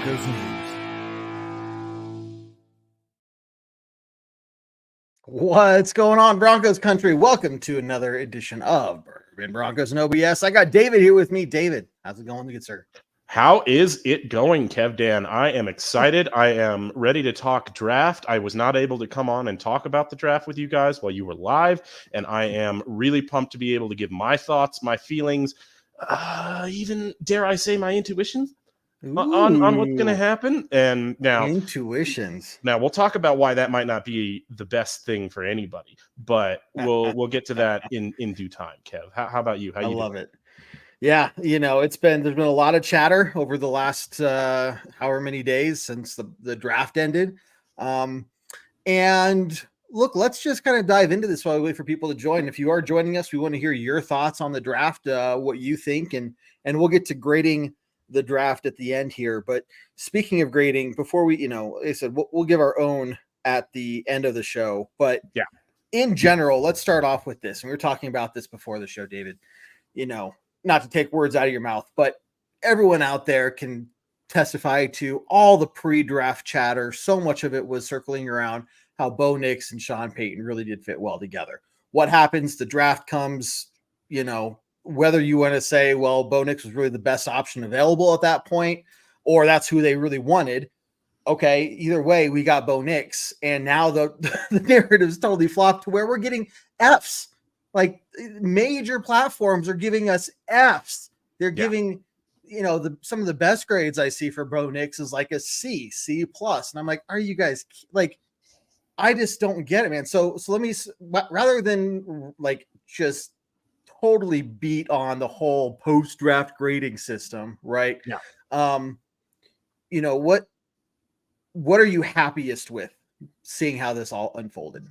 Broncos news. What's going on, Broncos country? Welcome to another edition of Bourbon, Broncos, and OBS. I got David here with me. David, how's it going, good sir? How is it going, Kev Dan? I am excited. I am ready to talk draft. I was not able to come on and talk about the draft with you guys while you were live, and I am really pumped to be able to give my thoughts, my feelings, even, dare I say, my intuitions on what's going to happen. And now, intuitions. Now we'll talk about why that might not be the best thing for anybody, but we'll get to that in due time. Kev, how about you? How you love doing? It. Yeah, you know, there's been a lot of chatter over the last however many days since the draft ended. And look, let's just kind of dive into this while we wait for people to join. If you are joining us, we want to hear your thoughts on the draft, what you think, and we'll get to grading the draft at the end here. But speaking of grading, before we, like I said, we'll give our own at the end of the show. But yeah, in general, let's start off with this. And we were talking about this before the show, David. Not to take words out of your mouth, but everyone out there can testify to all the pre-draft chatter. So much of it was circling around how Bo Nix and Sean Payton really did fit well together. What happens? The draft comes, whether you want to say, well, Bo Nix was really the best option available at that point, or that's who they really wanted. Okay, either way, we got Bo Nix, and now the narrative's totally flopped to where we're getting Fs. Like, major platforms are giving us Fs. They're giving, some of the best grades I see for Bo Nix is like a C+. And I'm like, are you guys like, I just don't get it, man. So let me, rather than like just totally beat on the whole post-draft grading system, right? Yeah. What are you happiest with seeing how this all unfolded?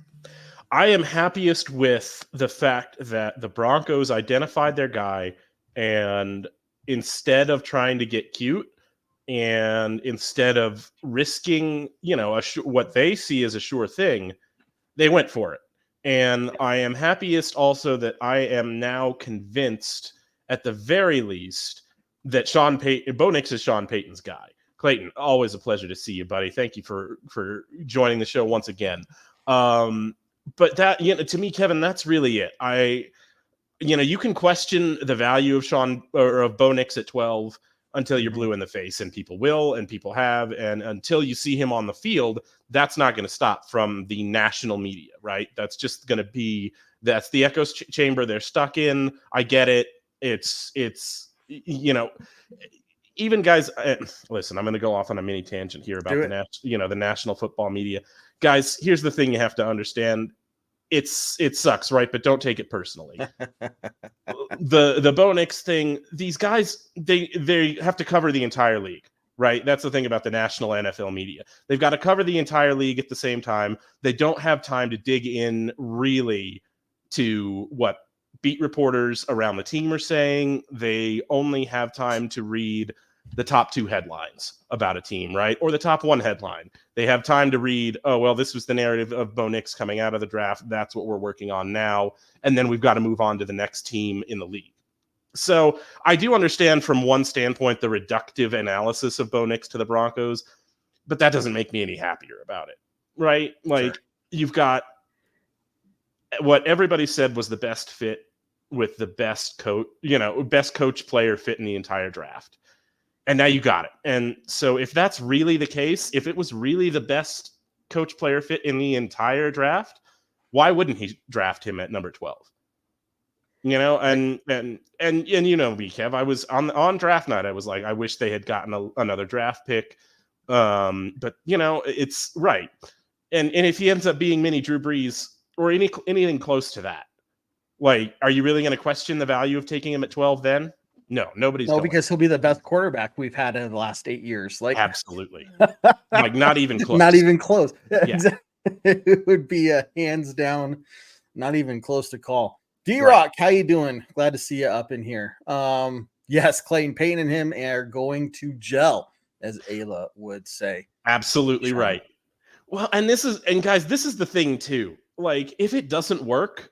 I am happiest with the fact that the Broncos identified their guy, and instead of trying to get cute and instead of risking, what they see as a sure thing, they went for it. And I am happiest also that I am now convinced, at the very least, that Bo Nix is Sean Payton's guy. Clayton, always a pleasure to see you, buddy. Thank you for joining the show once again. But that, to me, Kevin, that's really it. You can question the value of Bo Nix at 12 until you're blue in the face, and people will, and people have, and until you see him on the field, that's not going to stop from the national media, right? That's just going to be, that's the echo chamber they're stuck in. I get it. It's even guys, listen, I'm going to go off on a mini tangent here about the national football media. Guys, here's the thing you have to understand. It sucks, right? But don't take it personally. The Bo Nix thing, these guys, they have to cover the entire league, right? That's the thing about the national NFL media. They've got to cover the entire league at the same time. They don't have time to dig in really to what beat reporters around the team are saying. They only have time to read the top 2 headlines about a team, right? Or the top 1 headline. They have time to read, oh, well, this was the narrative of Bo Nix coming out of the draft. That's what we're working on now. And then we've got to move on to the next team in the league. So I do understand from one standpoint the reductive analysis of Bo Nix to the Broncos, but that doesn't make me any happier about it, right? Like, You've got what everybody said was the best fit with the best coach player fit in the entire draft. And now you got it. And so if that's really the case, if it was really the best coach player fit in the entire draft, why wouldn't he draft him at number 12? And you know me, Kev, I was on draft night. I was like, I wish they had gotten another draft pick. But it's right. And if he ends up being mini Drew Brees or anything close to that, like, are you really going to question the value of taking him at 12 then? No, nobody's going. Because he'll be the best quarterback we've had in the last 8 years. Like, absolutely. Like, not even close. Not even close. Yeah. It would be a hands down, not even close to call. D-Rock, How you doing? Glad to see you up in here. Yes, Clayton Payton and him are going to gel, as Ayla would say. Absolutely right. Well, guys, this is the thing too. Like, if it doesn't work,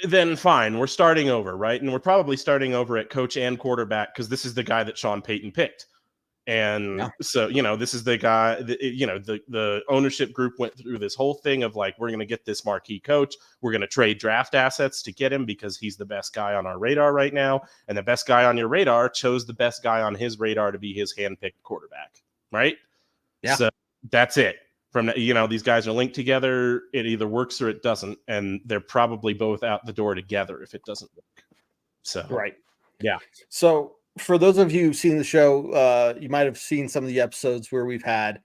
then fine, we're starting over, right? And we're probably starting over at coach and quarterback because this is the guy that Sean Payton picked. And so, this is the guy, the ownership group went through this whole thing of like, we're going to get this marquee coach. We're going to trade draft assets to get him because he's the best guy on our radar right now. And the best guy on your radar chose the best guy on his radar to be his handpicked quarterback. Right. Yeah. So that's it. From, these guys are linked together. It either works or it doesn't. And they're probably both out the door together if it doesn't work. So, right. Yeah. So, for those of you who've seen the show, you might have seen some of the episodes where we've had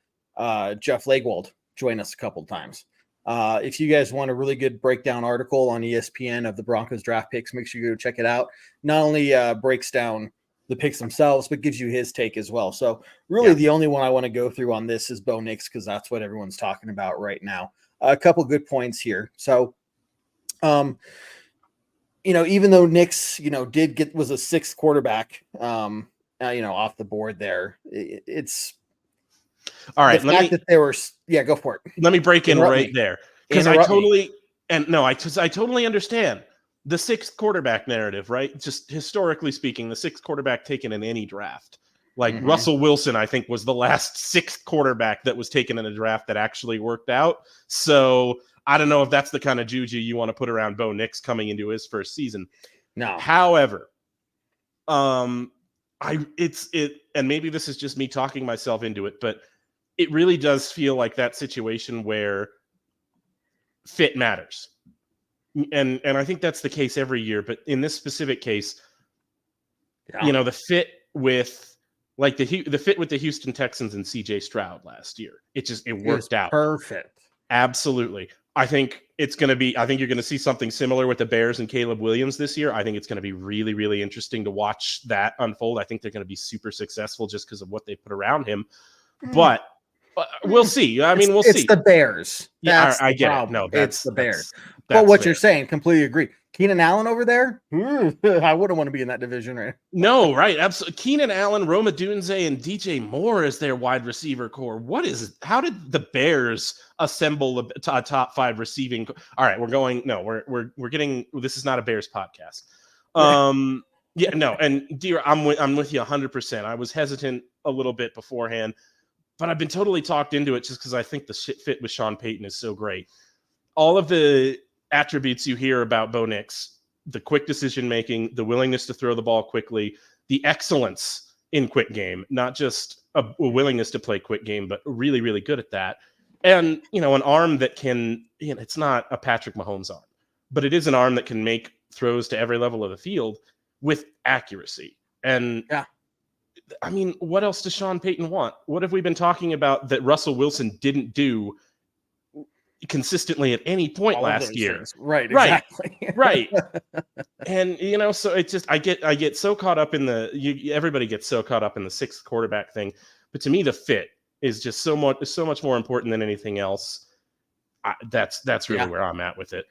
Jeff Legwold join us a couple of times. If you guys want a really good breakdown article on ESPN of the Broncos draft picks, make sure you go check it out. Not only breaks down the picks themselves, but gives you his take as well. So really the only one I want to go through on this is Bo Nix, because that's what everyone's talking about right now. A couple good points here. So, even though Nix, was a sixth quarterback, off the board there, it's all right. Go for it. Let me break in right there, because I totally understand the sixth quarterback narrative, right? Just historically speaking, the sixth quarterback taken in any draft, like Russell Wilson, I think was the last sixth quarterback that was taken in a draft that actually worked out. So I don't know if that's the kind of juju you want to put around Bo Nix coming into his first season. No. However, and maybe this is just me talking myself into it, but it really does feel like that situation where fit matters. And I think that's the case every year, but in this specific case, the fit with the fit with the Houston Texans and CJ Stroud last year, it worked out perfect. Absolutely. I think you're going to see something similar with the Bears and Caleb Williams this year. I think it's going to be really, really interesting to watch that unfold. I think they're going to be super successful just because of what they put around him. But we'll see. We'll see. It's the Bears. That's I get it. No, it's the Bears. But what you're saying, completely agree. Keenan Allen over there, I wouldn't want to be in that division, right? No, right. Absolutely. Keenan Allen, Roma Dunze, and DJ Moore as their wide receiver core. How did the Bears assemble a top five receiving? All right, we're getting, this is not a Bears podcast. And dear, I'm with you 100%. I was hesitant a little bit beforehand, but I've been totally talked into it just because I think the fit with Sean Payton is so great. All of the attributes you hear about Bo Nix, the quick decision making, the willingness to throw the ball quickly, the excellence in quick game, not just a willingness to play quick game, but really, really good at that. And, an arm that can, it's not a Patrick Mahomes arm, but it is an arm that can make throws to every level of the field with accuracy. And what else does Sean Payton want? What have we been talking about that Russell Wilson didn't do consistently at any point last year? Things. Right. Exactly. Right. And so it's just I get so caught up in everybody gets so caught up in the sixth quarterback thing, but to me the fit is just so much more important than anything else. That's really where I'm at with it.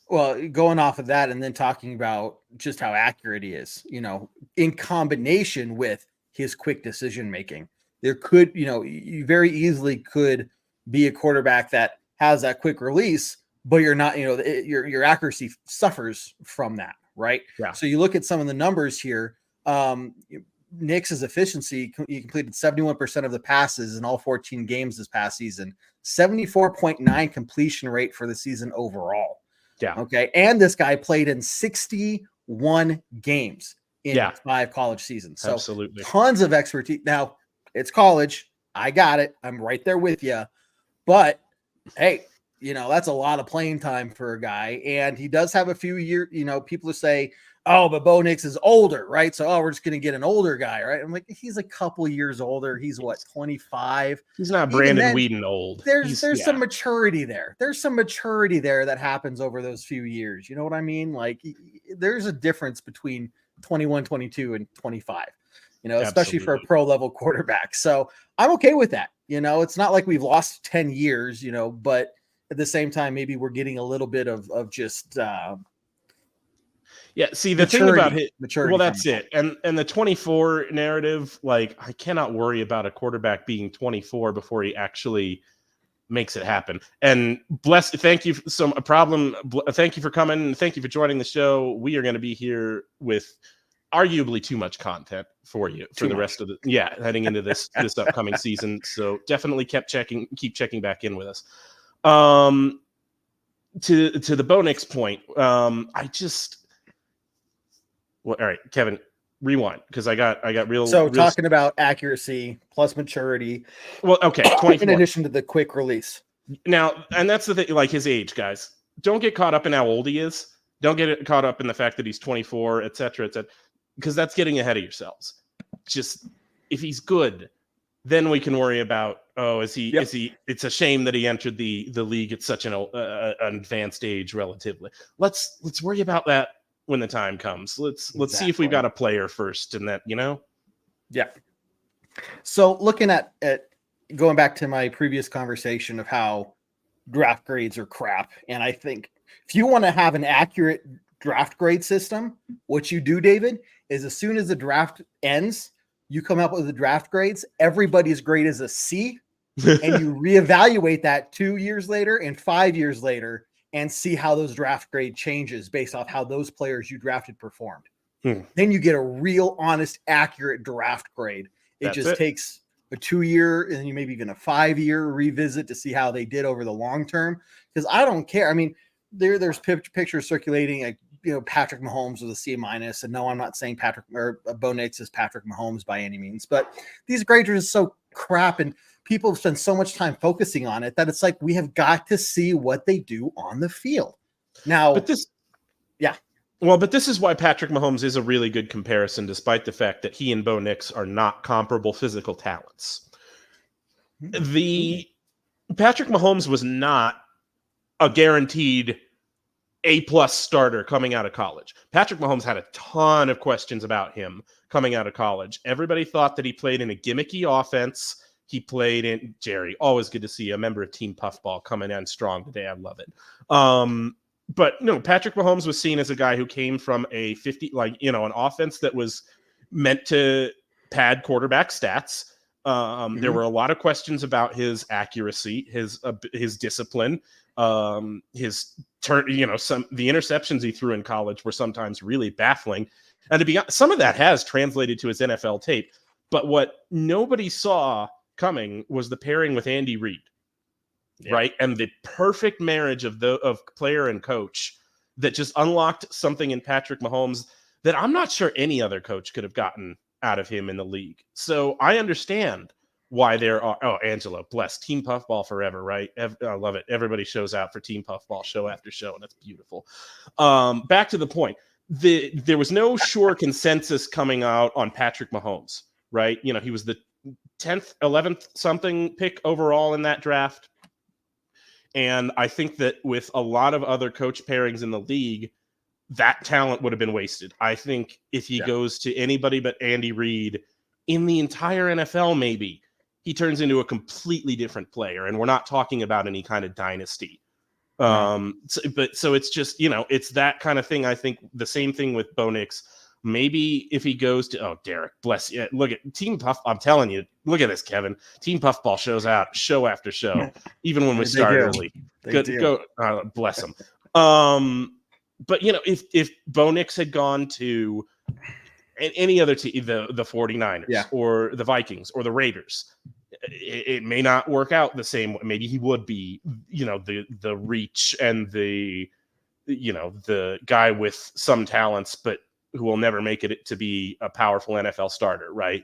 Well, going off of that and then talking about just how accurate he is, in combination with his quick decision making, there could, you very easily could be a quarterback that has that quick release, but you're not, your accuracy suffers from that, right? Yeah. So you look at some of the numbers here. Nix's efficiency, he completed 71% of the passes in all 14 games this past season, 74.9 completion rate for the season overall. Yeah. Okay. And this guy played in 61 games in 5 college seasons. So absolutely tons of expertise. Now it's college. I got it. I'm right there with you. But hey, that's a lot of playing time for a guy. And he does have a few years, people say, oh, but Bo Nix is older, right? So, we're just going to get an older guy, right? I'm like, he's a couple years older. He's 25? He's not Brandon Whedon old. There's some maturity there. There's some maturity there that happens over those few years. You know what I mean? Like, there's a difference between 21, 22, and 25, especially for a pro level quarterback. So I'm okay with that. It's not like we've lost 10 years, but at the same time, maybe we're getting a little bit of just, see, the thing about it, well, that's it. And the 24 narrative, like, I cannot worry about a quarterback being 24 before he actually makes it happen. And thank you for coming. Thank you for joining the show. We are going to be here with arguably too much content for you for the rest of the heading into this upcoming season. So definitely keep checking back in with us. To the Bo Nix point, all right, Kevin, rewind, because I got real. Talking about accuracy plus maturity. Well, okay, 24. In addition to the quick release. Now, and that's the thing, like his age, guys. Don't get caught up in how old he is. Don't get caught up in the fact that he's 24, et cetera, because that's getting ahead of yourselves. Just if he's good, then we can worry about, is he? It's a shame that he entered the league at such an advanced age relatively. Let's worry about that when the time comes. Let's see if we've got a player first, and that, Yeah. So looking at going back to my previous conversation of how draft grades are crap, and I think if you want to have an accurate draft grade system, what you do, David, is as soon as the draft ends, you come up with the draft grades. Everybody's grade is a C, and you reevaluate that 2 years later and 5 years later and see how those draft grade changes based off how those players you drafted performed. Then you get a real, honest, accurate draft grade. It takes a 2 year and then you maybe even a 5 year revisit to see how they did over the long term. Because I don't care. I mean, there's pictures circulating, Patrick Mahomes with a C-. And no, I'm not saying Bo Nix is Patrick Mahomes by any means, but these grades are just so crap, and people have spent so much time focusing on it that it's like we have got to see what they do on the field. Now, but this is why Patrick Mahomes is a really good comparison, despite the fact that he and Bo Nix are not comparable physical talents. The Patrick Mahomes was not a guaranteed A+ starter coming out of college. Patrick Mahomes had a ton of questions about him coming out of college. Everybody thought that he played in a gimmicky offense. He played in Jerry. Always good to see a member of Team Puffball coming in strong today. I love it. But no, Patrick Mahomes was seen as a guy who came from a 50, an offense that was meant to pad quarterback stats. There were a lot of questions about his accuracy, his discipline, his turn. The interceptions he threw in college were sometimes really baffling, and to be honest, some of that has translated to his NFL tape. But what nobody saw coming was the pairing with Andy Reid. Yeah. Right. And the perfect marriage of player and coach that just unlocked something in Patrick Mahomes that I'm not sure any other coach could have gotten out of him in the league. So I understand why there are, Angelo, bless Team Puffball forever, right? I love it. Everybody shows out for Team Puffball show after show, and that's beautiful. Back to the point. There was no sure consensus coming out on Patrick Mahomes, right? He was the 10th, 11th something pick overall in that draft. And I think that with a lot of other coach pairings in the league, that talent would have been wasted. I think if he goes to anybody but Andy Reid in the entire NFL, maybe he turns into a completely different player. And we're not talking about any kind of dynasty. So it's just, it's that kind of thing. I think the same thing with Bo Nix. Maybe if he goes to, Derek, bless you. Look at Team Puff. I'm telling you, look at this, Kevin. Team Puffball shows out show after show, even when we start early. Go, bless them. But if Bo Nix had gone to any other team, the 49ers or the Vikings or the Raiders, it may not work out the same way. Maybe he would be, the reach and the guy with some talents, but who will never make it to be a powerful NFL starter, right?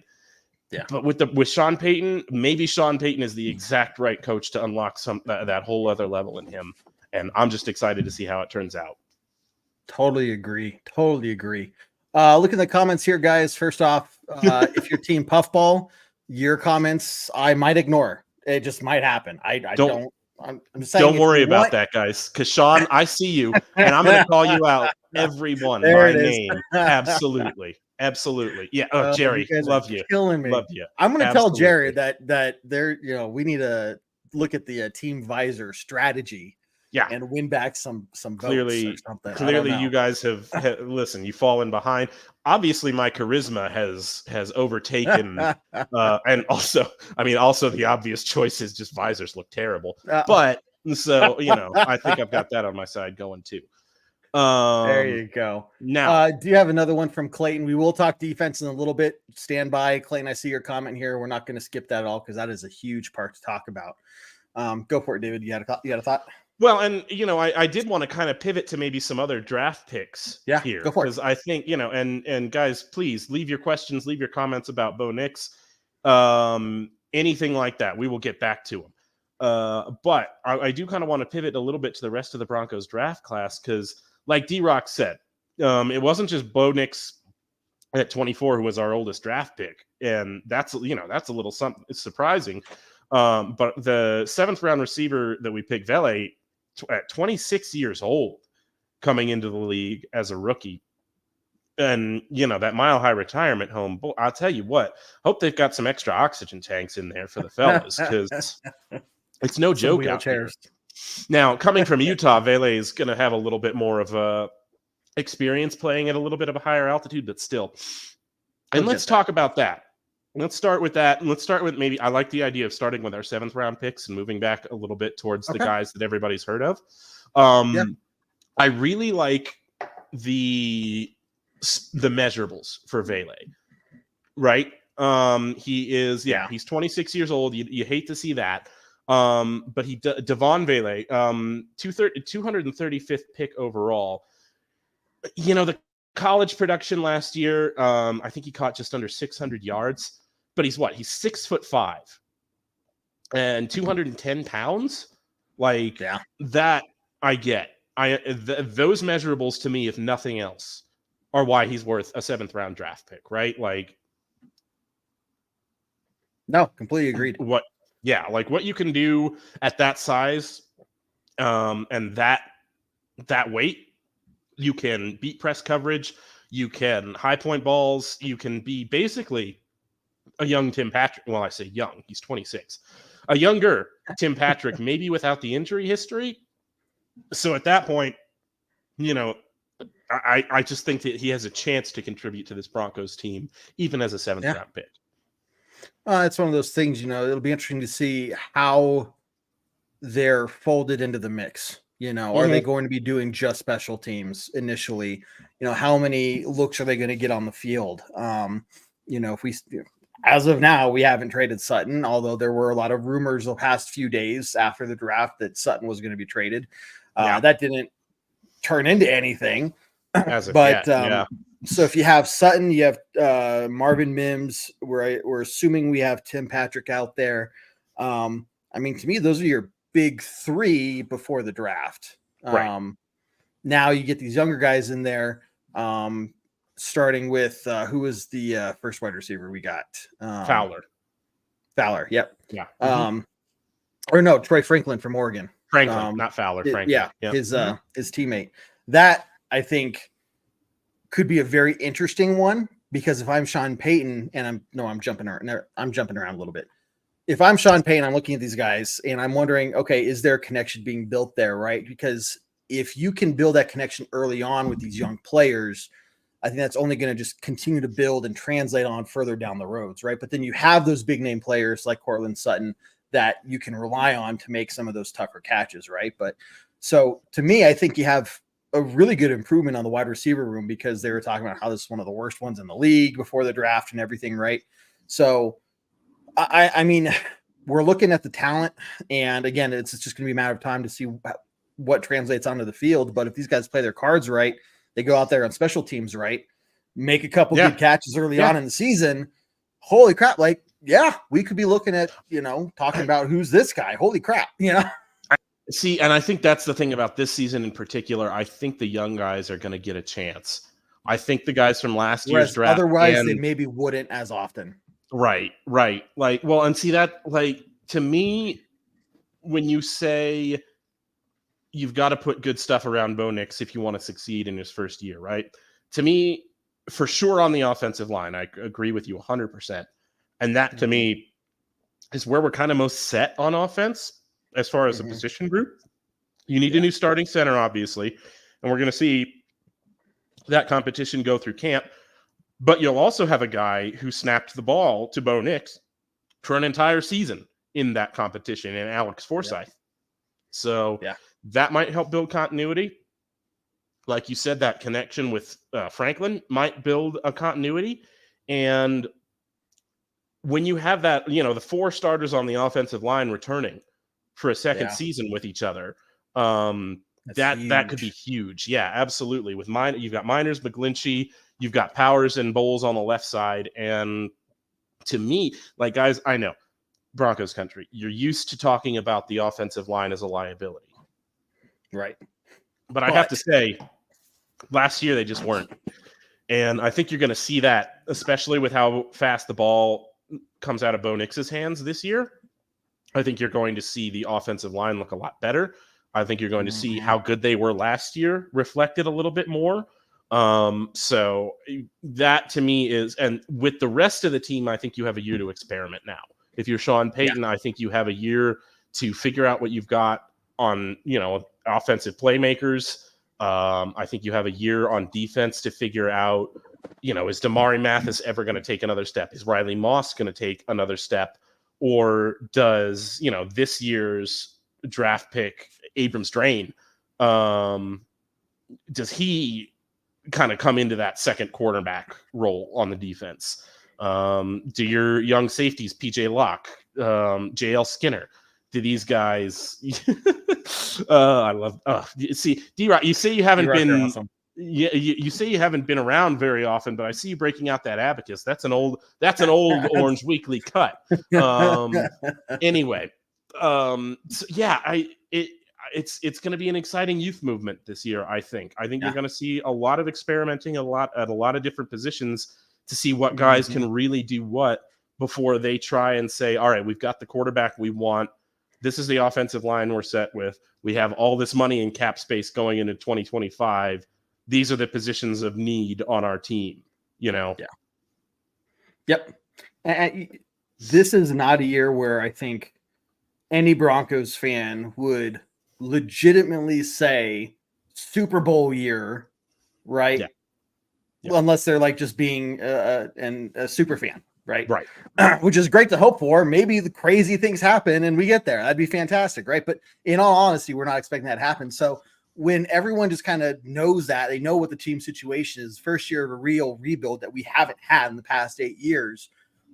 Yeah. But with Sean Payton, maybe Sean Payton is the exact right coach to unlock that whole other level in him. And I'm just excited to see how it turns out. Totally agree. Look at the comments here, guys. First off, if you're Team Puffball, your comments I might ignore. It just might happen. I'm just saying. Don't worry about that, guys. Because Sean, I see you, and I'm going to call you out, everyone by name. Absolutely. Yeah. Jerry, love you. Killing me. Love you. I'm going to tell Jerry that there, we need to look at the Team Visor strategy. Yeah, and win back some votes or something. Clearly, you guys have listen. You've fallen behind. Obviously, my charisma has overtaken, and also the obvious choice is just visors look terrible. But so I think I've got that on my side going too. There you go. Now, do you have another one from Clayton? We will talk defense in a little bit. Stand by, Clayton. I see your comment here. We're not going to skip that at all because that is a huge part to talk about. Go for it, David. You had a thought? Well, and I did want to kind of pivot to maybe some other draft picks here, go for it. because I think and guys, please leave your questions, leave your comments about Bo Nix, anything like that. We will get back to them. But I do kind of want to pivot a little bit to the rest of the Broncos draft class because, like D-Rock said, it wasn't just Bo Nix at 24 who was our oldest draft pick, and that's a little something. It's surprising. But the 7th round receiver that we picked, Vele, at 26 years old, coming into the league as a rookie, and that Mile High retirement home. Boy, I'll tell you what. Hope they've got some extra oxygen tanks in there for the fellas, because it's no joke out there. Now, coming from Utah, Vele is going to have a little bit more of experience playing at a little bit of a higher altitude, but still. And let's talk about that. Let's start with that. And let's start with maybe, I like the idea of starting with our 7th round picks and moving back a little bit towards the guys that everybody's heard of. I really like the measurables for Vele, right? He's 26 years old. You hate to see that. But Devon Vele, 235th pick overall. The college production last year, I think he caught just under 600 yards, but he's 6'5" and 210 pounds. That I get. Those measurables to me, if nothing else, are why he's worth a 7th round draft pick, right? No, completely agreed. What you can do at that size, and that weight. You can beat press coverage. You can high point balls. You can be basically a young Tim Patrick. Well, I say young. He's 26. A younger Tim Patrick, maybe without the injury history. So at that point, I just think that he has a chance to contribute to this Broncos team, even as a 7th round pick. It's one of those things, it'll be interesting to see how they're folded into the mix. Are they going to be doing just special teams initially? How many looks are they going to get on the field? If we, as of now, we haven't traded Sutton, although there were a lot of rumors the past few days after the draft that Sutton was going to be traded. That didn't turn into anything. So if you have Sutton, you have Marvin Mims. We're assuming we have Tim Patrick out there. To me, those are your big 3 before the draft. Right. Now you get these younger guys in there, starting with who was the first wide receiver we got? Fowler. Yep. Yeah. Or no, Troy Franklin from Oregon. Franklin, not Fowler. Franklin. His teammate. That I think could be a very interesting one, because if I'm Sean Payton, and I'm jumping around a little bit. If I'm Sean Payton, I'm looking at these guys and I'm wondering, okay, is there a connection being built there, right? Because if you can build that connection early on with these young players, I think that's only going to just continue to build and translate on further down the roads, right? But then you have those big name players like Courtland Sutton that you can rely on to make some of those tougher catches, right? But so to me, I think you have a really good improvement on the wide receiver room, because they were talking about how this is one of the worst ones in the league before the draft and everything, right? So I mean, we're looking at the talent, and again, it's just going to be a matter of time to see what translates onto the field. But if these guys play their cards right, they go out there on special teams right, make a couple good catches early on in the season. Holy crap! We could be looking at talking about who's this guy. Holy crap! See, and I think that's the thing about this season in particular. I think the young guys are going to get a chance. I think the guys from last year's draft, otherwise they maybe wouldn't as often. Right. And see that, to me, when you say you've got to put good stuff around Bo Nix if you want to succeed in his first year, right? To me, for sure on the offensive line, I agree with you 100%. And that, to me, is where we're kind of most set on offense as far as a position group. You need a new starting center, obviously, and we're going to see that competition go through camp. But you'll also have a guy who snapped the ball to Bo Nix for an entire season in that competition, and Alex Forsyth. So that might help build continuity. like you said, that connection with Franklin might build a continuity. And when you have that, the 4 starters on the offensive line returning for a second season with each other, that could be huge. Yeah, absolutely. With you've got Miners, McGlinchey, you've got Powers and Bowles on the left side. And to me, like, guys, I know Broncos country, you're used to talking about the offensive line as a liability. Right. But I have to say, last year they just weren't. And I think you're going to see that, especially with how fast the ball comes out of Bo Nix's hands this year. I think you're going to see the offensive line look a lot better. I think you're going to see how good they were last year reflected a little bit more. So that to me is, and with the rest of the team, I think you have a year to experiment now. If you're Sean Payton, I think you have a year to figure out what you've got on, offensive playmakers. I think you have a year on defense to figure out, is Damari Mathis ever going to take another step? Is Riley Moss going to take another step? Or does, this year's draft pick, Abrams Drain, does he kind of come into that second quarterback role on the defense? Do your young safeties, PJ Locke, JL Skinner, do these guys? I love. See, D-Rock, you say you haven't been. Awesome. Yeah, you say you haven't been around very often, but I see you breaking out that abacus. That's an old Orange Weekly cut. Anyway, so yeah, it's going to be an exciting youth movement this year. I think you're going to see a lot of experimenting, at a lot of different positions to see what guys can really do what before they try and say, all right, we've got the quarterback we want. This is the offensive line we're set with. We have all this money in cap space going into 2025. These are the positions of need on our team, Yeah. Yep. And this is not a year where I think any Broncos fan would legitimately say Super Bowl year, right? Yeah. Well, unless they're like just being a super fan. Right. Which is great to hope for. Maybe the crazy things happen and we get there. That'd be fantastic. Right. But in all honesty, we're not expecting that to happen. So when everyone just kind of knows that, they know what the team situation is, first year of a real rebuild that we haven't had in the past 8 years,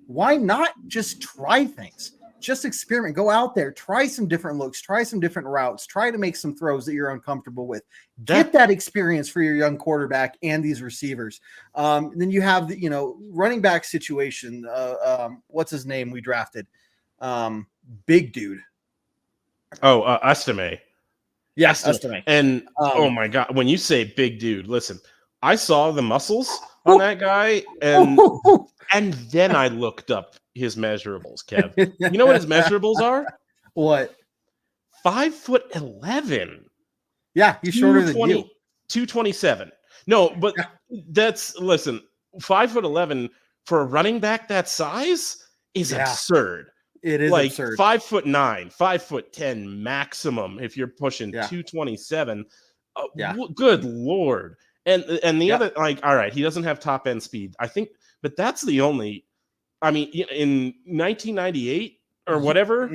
why not just try things? Just experiment, go out there, try some different looks, try some different routes, try to make some throws that you're uncomfortable with. Get that experience for your young quarterback and these receivers. Then you have the, running back situation. What's his name we drafted? Big dude. Oh, Estime. Yes, Estime. And oh my God, when you say big dude, listen, I saw the muscles on that guy, and then I looked up his measurables, Kev. You know what his measurables are? What? 5'11". Yeah, he's shorter than you. 227. No, but listen, 5'11" for a running back that size is absurd. It is like absurd. 5'9", 5'10" maximum if you're pushing 227. Good Lord. And the other, like, all right, he doesn't have top end speed, I think, but that's the only. I mean, in 1998 or whatever,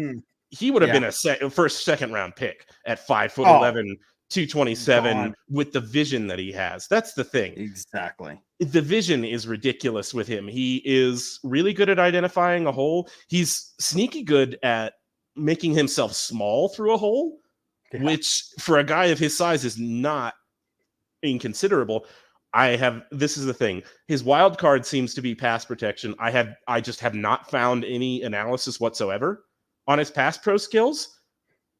he would have been a first, second round pick at 5'11", 227 with the vision that he has. That's the thing. Exactly. The vision is ridiculous with him. He is really good at identifying a hole. He's sneaky good at making himself small through a hole, which for a guy of his size is not inconsiderable. This is the thing. His wild card seems to be pass protection. I just have not found any analysis whatsoever on his pass pro skills.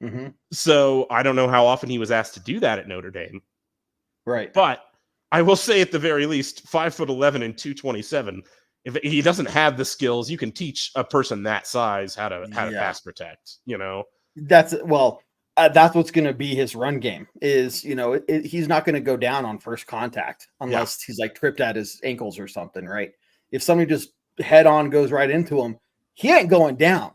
Mm-hmm. So I don't know how often he was asked to do that at Notre Dame. Right. But I will say at the very least, 5'11" and 227. If he doesn't have the skills, you can teach a person that size how to pass protect, That's what's going to be his run game is, he's not going to go down on first contact unless he's like tripped at his ankles or something, right? If somebody just head on goes right into him, he ain't going down.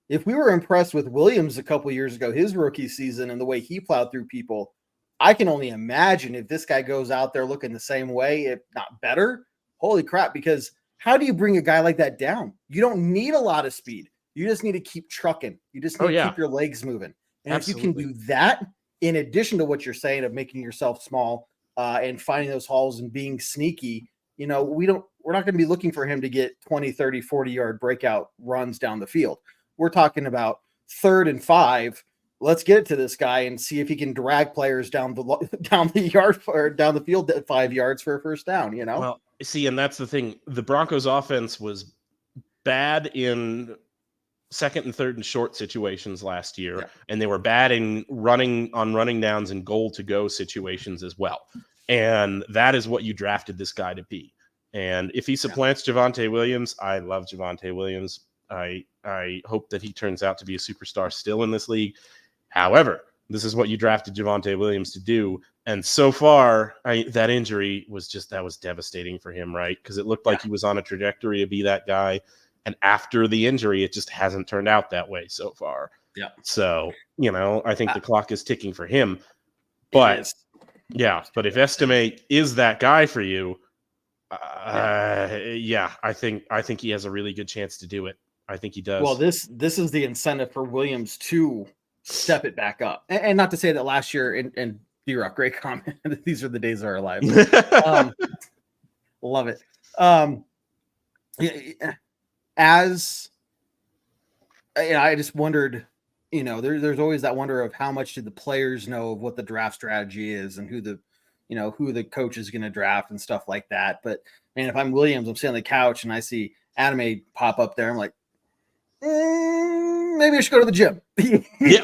If we were impressed with Williams a couple years ago, his rookie season and the way he plowed through people, I can only imagine if this guy goes out there looking the same way, if not better. Holy crap. Because how do you bring a guy like that down? You don't need a lot of speed. You just need to keep trucking. You just need to keep your legs moving. And Absolutely. If you can do that, in addition to what you're saying of making yourself small, and finding those holes and being sneaky. We're not going to be looking for him to get 20, 30, 40-yard breakout runs down the field. We're talking about 3rd and 5. Let's get it to this guy and see if he can drag players down the yard or down the field at 5 yards for a first down. Well, see, and that's the thing. The Broncos offense was bad in 2nd and 3rd and short situations last year, and they were bad in running downs and goal to go situations as well. And that is what you drafted this guy to be. And if he supplants Javonte Williams, I love Javonte Williams. I hope that he turns out to be a superstar still in this league. However, this is what you drafted Javonte Williams to do. And so far, that injury was devastating for him, right? Because it looked like he was on a trajectory to be that guy. And after the injury, it just hasn't turned out that way so far. Yeah. So, I think the clock is ticking for him. But but if Estime is that guy for you, I think he has a really good chance to do it. I think he does. Well, this is the incentive for Williams to step it back up. And not to say that last year, and D-Rock, great comment. These are the days of our lives. Love it. I just wondered, there's always that wonder of how much do the players know of what the draft strategy is and who the coach is going to draft and stuff like that. But man, if I'm Williams, I'm sitting on the couch and I see Adame pop up there. I'm like, maybe I should go to the gym.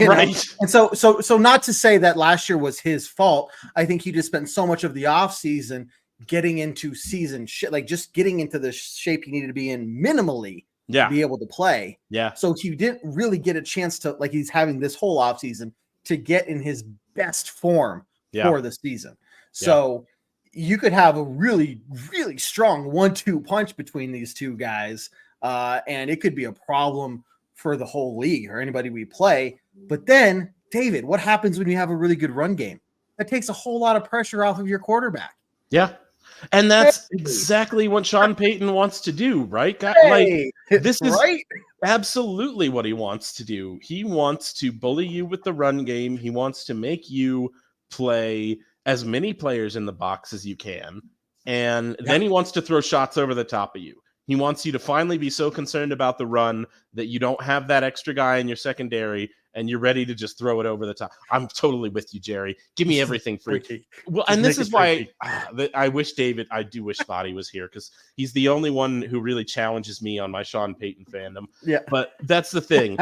Right. And so not to say that last year was his fault. I think he just spent so much of the off season getting into season shit, like just getting into the shape he needed to be in minimally to be able to play. Yeah. So he didn't really get a chance to, like he's having this whole off season to get in his best form for the season. So you could have a really, really strong 1-2 punch between these two guys. And it could be a problem for the whole league or anybody we play. But then, David, what happens when you have a really good run game? That takes a whole lot of pressure off of your quarterback. Yeah. And that's exactly what Sean Payton wants to do, right? This is absolutely what he wants to do. He wants to bully you with the run game. He wants to make you play as many players in the box as you can. And then he wants to throw shots over the top of you. He wants you to finally be so concerned about the run that you don't have that extra guy in your secondary and you're ready to just throw it over the top. I'm totally with you, Jerry. Give me everything free. Well, and this is why I wish I do wish Spotty was here because he's the only one who really challenges me on my Sean Payton fandom. Yeah. But that's the thing.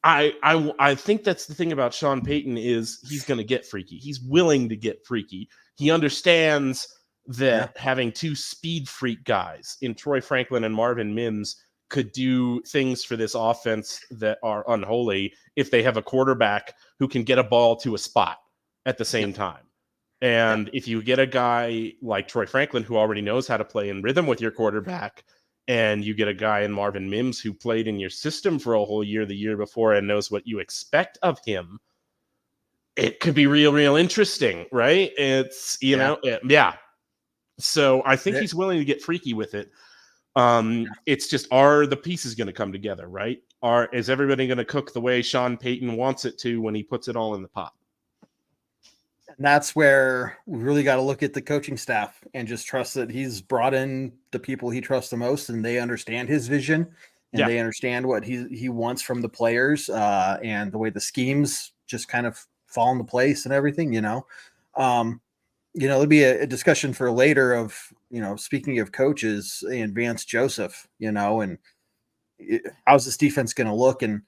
I think that's the thing about Sean Payton is he's going to get freaky. He's willing to get freaky. He understands that having two speed freak guys in Troy Franklin and Marvin Mims could do things for this offense that are unholy if they have a quarterback who can get a ball to a spot at the same time. And if you get a guy like Troy Franklin who already knows how to play in rhythm with your quarterback, and you get a guy in Marvin Mims who played in your system for a whole year the year before and knows what you expect of him, it could be real interesting, right? It's, So I think he's willing to get freaky with it. It's just, are the pieces going to come together, right? Is everybody going to cook the way Sean Payton wants it to when he puts it all in the pot? And that's where we really got to look at the coaching staff and just trust that he's brought in the people he trusts the most and they understand his vision and they understand what he wants from the players and the way the schemes just kind of fall into place and everything, there'll be a discussion for later of, speaking of coaches and Vance Joseph, and how's this defense going to look? And,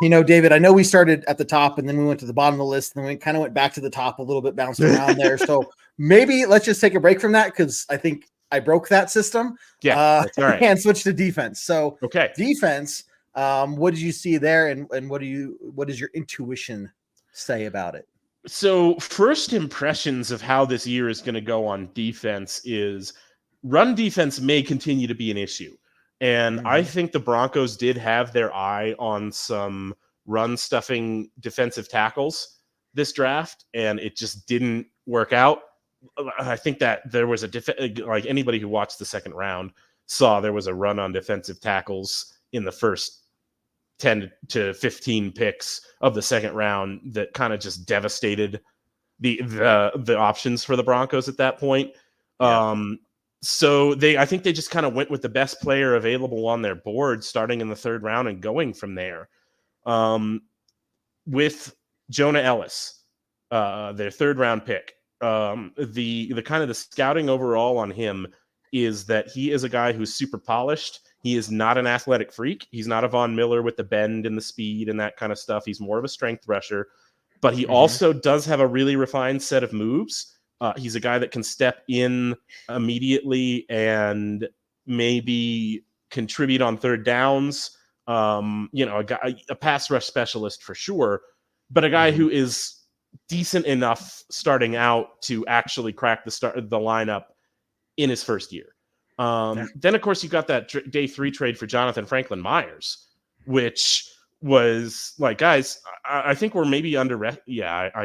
David, I know we started at the top and then we went to the bottom of the list and then we kind of went back to the top a little bit, bounced around there. So maybe let's just take a break from that because I think I broke that system. That's all right. And switch to defense. So defense, what did you see there and what does your intuition say about it? So first impressions of how this year is going to go on defense is run defense may continue to be an issue. And I think the Broncos did have their eye on some run stuffing defensive tackles this draft, and it just didn't work out. I think that there was like anybody who watched the second round saw there was a run on defensive tackles in the first 10 to 15 picks of the second round that kind of just devastated the options for the Broncos at that point. So I think they just kind of went with the best player available on their board, starting in the third round and going from there. With Jonah Ellis, their third round pick, the kind of the scouting overall on him is that he is a guy who's super polished. He is not an athletic freak. He's not a Von Miller with the bend and the speed and that kind of stuff. He's more of a strength rusher, but he also does have a really refined set of moves. He's a guy that can step in immediately and maybe contribute on third downs. A pass rush specialist for sure, but a guy who is decent enough starting out to actually crack the lineup in his first year. Then, of course, you got that day 3 trade for Jonathan Franklin Myers, which was like, guys, I think we're maybe I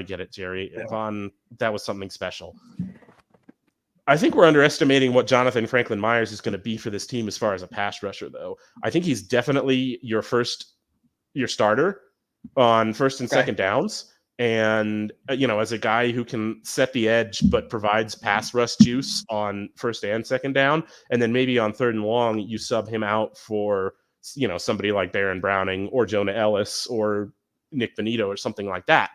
get it, Jerry. Vaughn, that was something special. I think we're underestimating what Jonathan Franklin Myers is going to be for this team as far as a pass rusher, though. I think he's definitely your starter on first and second downs. And, as a guy who can set the edge but provides pass rush juice on first and second down, and then maybe on third and long, you sub him out for, somebody like Baron Browning or Jonah Ellis or Nick Benito or something like that.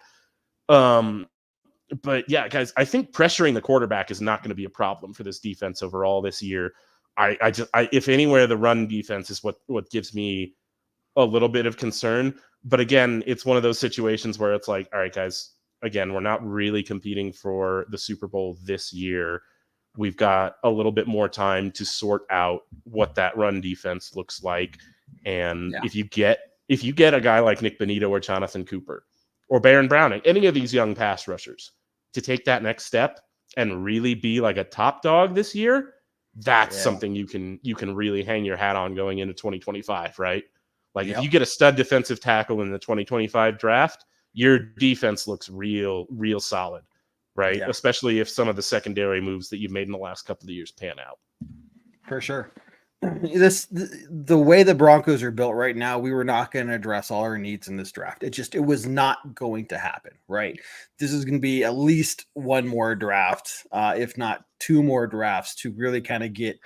But yeah, guys, I think pressuring the quarterback is not going to be a problem for this defense overall this year. I if anywhere, the run defense is what gives me a little bit of concern. But again, it's one of those situations where it's like, all right, guys, again, we're not really competing for the Super Bowl this year. We've got a little bit more time to sort out what that run defense looks like. And if you get a guy like Nick Benito or Jonathan Cooper or Baron Browning, any of these young pass rushers to take that next step and really be like a top dog this year, that's something you can really hang your hat on going into 2025, right? Like if you get a stud defensive tackle in the 2025 draft, your defense looks real solid, right? Yeah. Especially if some of the secondary moves that you've made in the last couple of years pan out. For sure. The way the Broncos are built right now, we were not going to address all our needs in this draft. It was not going to happen, right? This is going to be at least one more draft, if not 2 more drafts, to really kind of get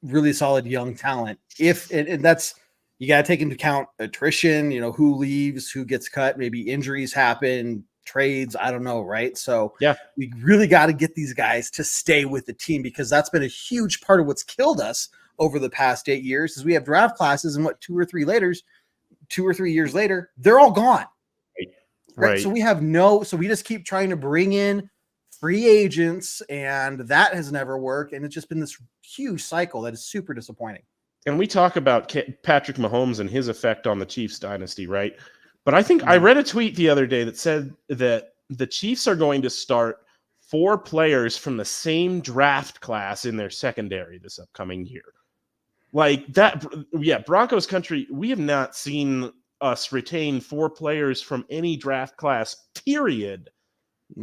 really solid young talent. And that's, you got to take into account attrition, who leaves, who gets cut, maybe injuries happen, trades, I don't know, right? So we really got to get these guys to stay with the team, because that's been a huge part of what's killed us over the past 8 years, is we have draft classes and 2 or 3 years later, they're all gone. Right. So we just keep trying to bring in free agents, and that has never worked. And it's just been this huge cycle that is super disappointing. And we talk about Patrick Mahomes and his effect on the Chiefs dynasty, right? But I think I read a tweet the other day that said that the Chiefs are going to start 4 players from the same draft class in their secondary this upcoming year. Like that, Broncos country, we have not seen us retain 4 players from any draft class, period.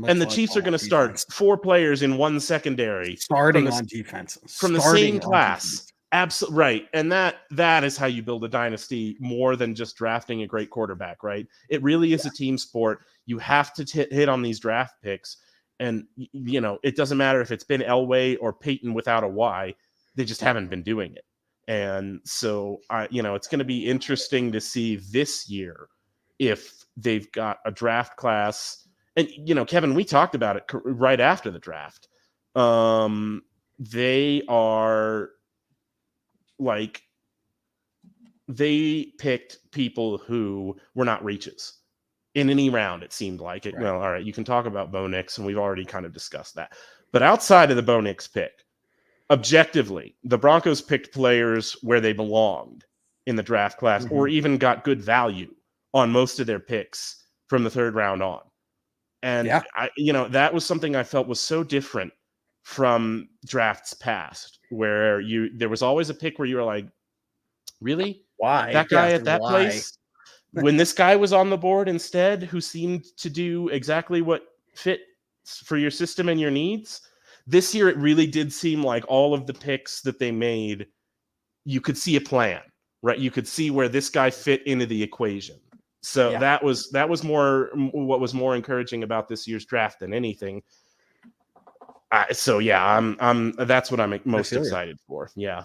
And the Chiefs are going to start 4 players in one secondary. Starting on defense. From the same class. Absolutely right. And that is how you build a dynasty, more than just drafting a great quarterback, right? It really is a team sport. You have to hit on these draft picks. And, it doesn't matter if it's been Elway or Peyton without a Y. They just haven't been doing it. And so, it's going to be interesting to see this year if they've got a draft class. And, Kevin, we talked about it right after the draft. They are... they picked people who were not reaches in any round, it seemed like it. Right. Well, all right, you can talk about Bo Nix, and we've already kind of discussed that. But outside of the Bo Nix pick, objectively, the Broncos picked players where they belonged in the draft class, or even got good value on most of their picks from the third round on. And that was something I felt was so different from drafts past, where there was always a pick where you were like, really? Why? That guy at that place? When this guy was on the board instead, who seemed to do exactly what fit for your system and your needs? This year, it really did seem like all of the picks that they made, you could see a plan, right? You could see where this guy fit into the equation. So that was more what was more encouraging about this year's draft than anything. So I'm that's what I'm most excited for. Yeah.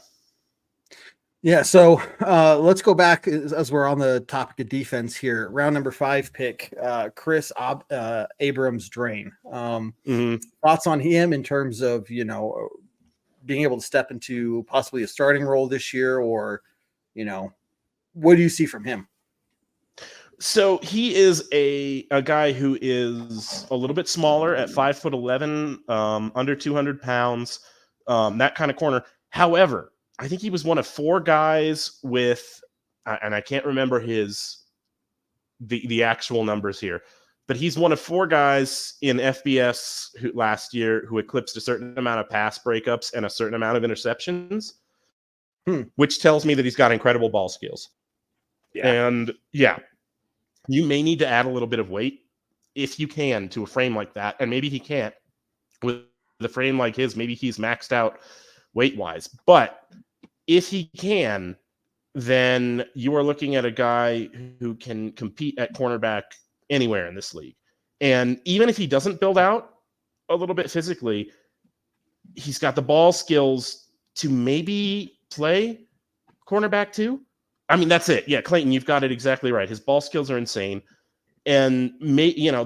Yeah, so let's go back as we're on the topic of defense here. Round number 5 pick, Chris Abrams-Drain. Thoughts on him in terms of, being able to step into possibly a starting role this year, or, what do you see from him? So he is a guy who is a little bit smaller at 5'11", under 200 pounds, that kind of corner. However, I think he was one of 4 guys with, and I can't remember the actual numbers here, but he's one of 4 guys in FBS last year who eclipsed a certain amount of pass breakups and a certain amount of interceptions, which tells me that he's got incredible ball skills. Yeah. And you may need to add a little bit of weight if you can to a frame like that, and maybe he can't with the frame like his. Maybe he's maxed out weight-wise, but if he can, then you are looking at a guy who can compete at cornerback anywhere in this league. And even if he doesn't build out a little bit physically, he's got the ball skills to maybe play cornerback too. I mean, that's it. Yeah, Clayton, you've got it exactly right. His ball skills are insane. And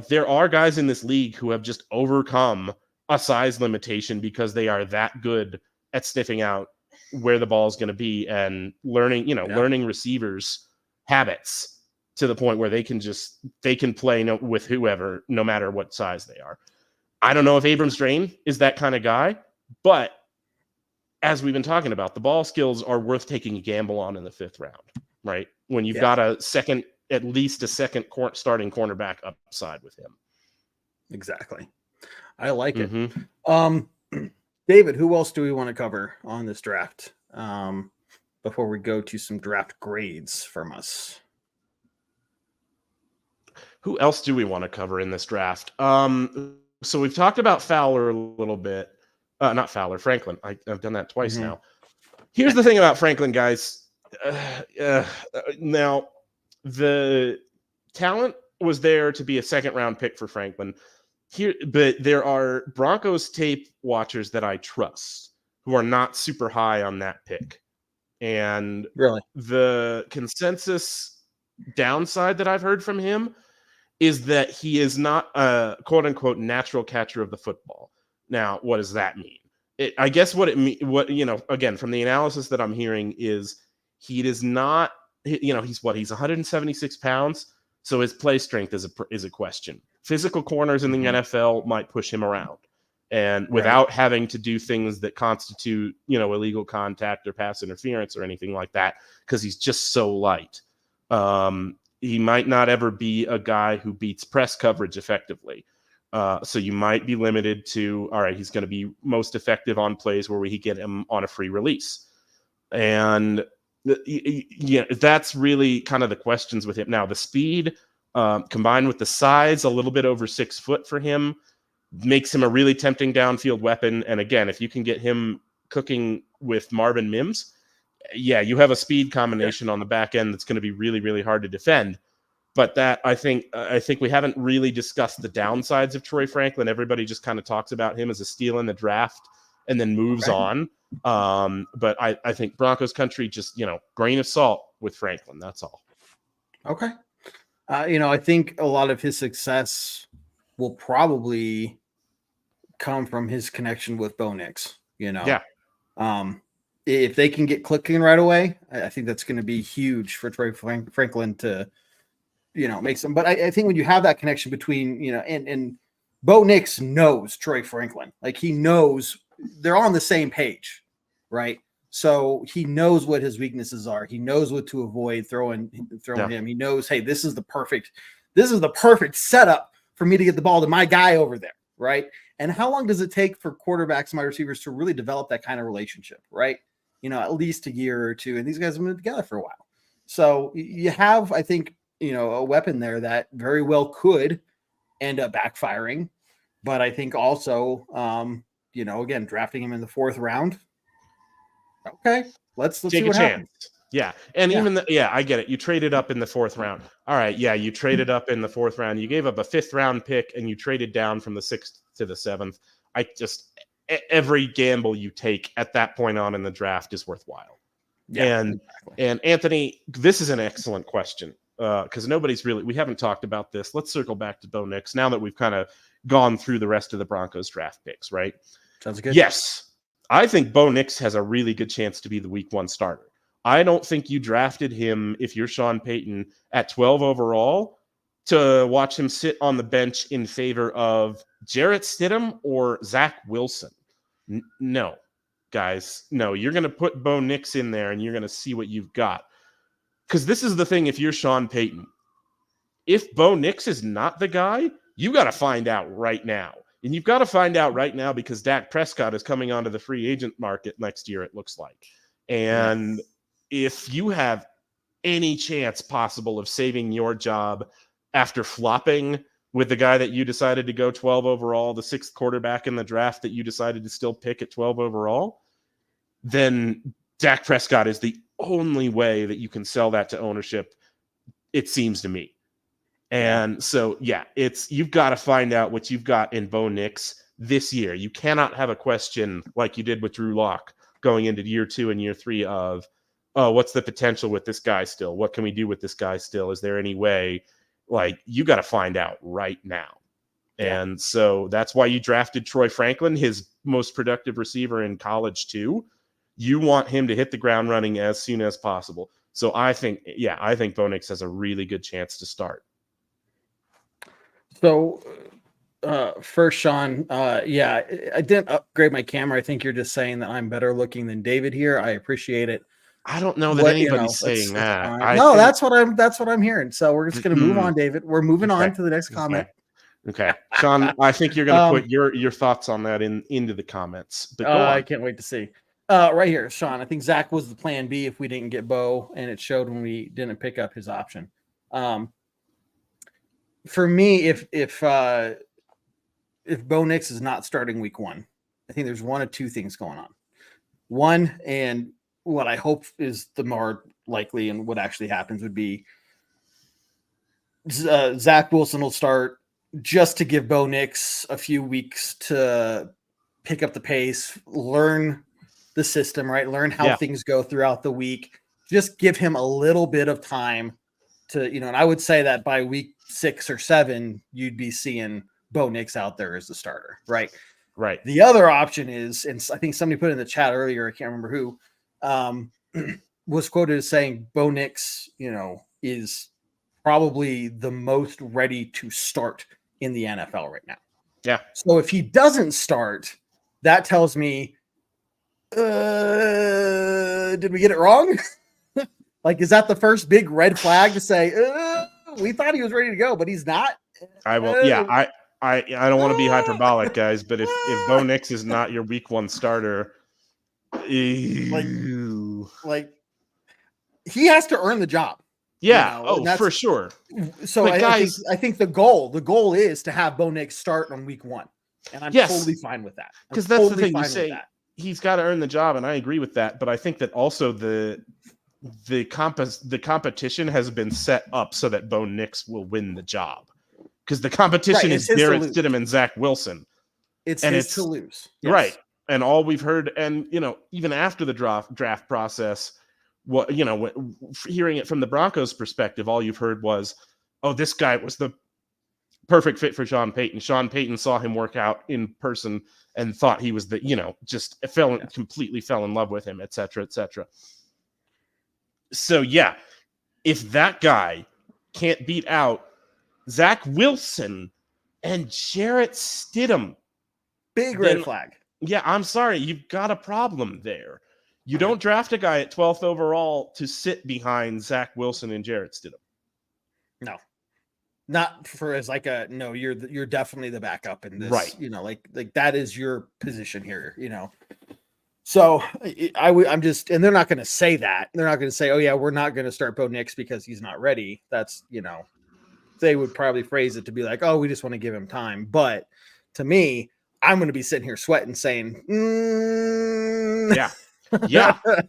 there are guys in this league who have just overcome a size limitation because they are that good at sniffing out where the ball is going to be and learning receivers' habits to the point where they can play with whoever, no matter what size they are. I don't know if Abrams-Drain is that kind of guy, but as we've been talking about, the ball skills are worth taking a gamble on in the 5th round, right? When you've got at least a second starting cornerback upside with him. Exactly. I like it. David, who else do we want to cover on this draft before we go to some draft grades from us? Who else do we want to cover in this draft? So we've talked about Fowler a little bit. Not Fowler, Franklin. I've done that twice now. Here's the thing about Franklin, guys. Now, the talent was there to be a 2nd-round pick for Franklin. But there are Broncos tape watchers that I trust who are not super high on that pick. And really, the consensus downside that I've heard from him is that he is not a quote-unquote natural catcher of the football. Now, what does that mean? I guess again, from the analysis that I'm hearing is he does not, he's 176 pounds. So his play strength is a question. Physical corners in the NFL might push him around, and without having to do things that constitute, illegal contact or pass interference or anything like that, because he's just so light. He might not ever be a guy who beats press coverage effectively. So you might be limited to, all right, he's going to be most effective on plays where we get him on a free release. And that's really kind of the questions with him. Now, the speed combined with the size, a little bit over 6 foot for him, makes him a really tempting downfield weapon. And again, if you can get him cooking with Marvin Mims, you have a speed combination on the back end that's going to be really, really hard to defend. But that I think we haven't really discussed the downsides of Troy Franklin. Everybody just kind of talks about him as a steal in the draft and then moves on. But I think Broncos country just, grain of salt with Franklin. That's all. Okay. I think a lot of his success will probably come from his connection with Bo Nix, if they can get clicking right away, I think that's going to be huge for Troy Franklin to, make some. But I think when you have that connection between, and Bo Nix knows Troy Franklin, like he knows they're on the same page, right? So he knows what his weaknesses are. He knows what to avoid throwing him. He knows, hey, this is the perfect setup for me to get the ball to my guy over there, right? And how long does it take for quarterbacks and wide receivers to really develop that kind of relationship, right? At least a year or two. And these guys have been together for a while. So you have, I think, a weapon there that very well could end up backfiring. But I think also, again, drafting him in the 4th round. Okay, let's see what happens. Yeah. And even I get it. You traded up in the 4th round. All right. Yeah. You traded up in the 4th round. You gave up a 5th round pick and you traded down from the 6th to the 7th. Every gamble you take at that point on in the draft is worthwhile. Yeah, and Anthony, this is an excellent question because we haven't talked about this. Let's circle back to Bo Nix now that we've kind of gone through the rest of the Broncos draft picks, right? Sounds good. Yes. I think Bo Nix has a really good chance to be the week 1 starter. I don't think you drafted him, if you're Sean Payton, at 12 overall to watch him sit on the bench in favor of Jarrett Stidham or Zach Wilson. No, guys. No, you're going to put Bo Nix in there and you're going to see what you've got. Because this is the thing, if you're Sean Payton, if Bo Nix is not the guy, you got to find out right now. And you've got to find out right now because Dak Prescott is coming onto the free agent market next year, it looks like. And if you have any chance possible of saving your job after flopping with the guy that you decided to go 12 overall, the 6th quarterback in the draft that you decided to still pick at 12 overall, then Dak Prescott is the only way that you can sell that to ownership, it seems to me. And so, you've got to find out what you've got in Bo Nix this year. You cannot have a question like you did with Drew Lock going into year 2 and year 3 of, oh, what's the potential with this guy still? What can we do with this guy still? Is there any way? Like, you got to find out right now. Yeah. And so that's why you drafted Troy Franklin, his most productive receiver in college too. You want him to hit the ground running as soon as possible. So I think Bo Nix has a really good chance to start. So first, Sean, I didn't upgrade my camera. I think you're just saying that I'm better looking than David here. I appreciate it. I don't know that anybody's saying that. That's what I'm hearing. So we're just going to move on, David. We're moving on to the next comment. Okay. Sean, I think you're going to put your thoughts on that into the comments. But I can't wait to see. Right here, Sean. I think Zach was the plan B if we didn't get Bo, and it showed when we didn't pick up his option. For me, if Bo Nix is not starting week 1, I think there's one of two things going on. One, and what I hope is the more likely and what actually happens would be Zach Wilson will start just to give Bo Nix a few weeks to pick up the pace, learn the system, right? Learn how things go throughout the week. Just give him a little bit of time to, and I would say that by week 6 or 7, you'd be seeing Bo Nix out there as the starter, right? Right. The other option is, and I think somebody put in the chat earlier, I can't remember who, was quoted as saying Bo Nix, is probably the most ready to start in the NFL right now. Yeah. So if he doesn't start, that tells me, did we get it wrong? Like, is that the first big red flag to say, we thought he was ready to go, but he's not? I will. Yeah. I don't want to be hyperbolic, guys, but if Bo Nix is not your week 1 starter, like he has to earn the job. Yeah. For sure. So I think the goal is to have Bo Nix start on week 1. And I'm totally fine with that. Because that's the thing you say, he's got to earn the job. And I agree with that. But I think that also the competition has been set up so that Bo Nix will win the job. Because the competition is Jarrett Stidham and Zach Wilson. It's to lose. Yes. Right. And all we've heard, and, even after the draft process, hearing it from the Broncos' perspective, all you've heard was, oh, this guy was the perfect fit for Sean Payton. Sean Payton saw him work out in person and thought he was completely fell in love with him, et cetera, et cetera. So, if that guy can't beat out Zach Wilson and Jarrett Stidham, big red flag. Yeah, I'm sorry. You've got a problem there. You don't draft a guy at 12th overall to sit behind Zach Wilson and Jarrett Stidham. No, not for as like a, no, you're definitely the backup in this, right? Like that is your position here, So I'm just, and they're not going to say that. They're not going to say, oh yeah, we're not going to start Bo Nix because he's not ready. That's, they would probably phrase it to be like, oh, we just want to give him time. But to me, I'm going to be sitting here sweating saying, yeah,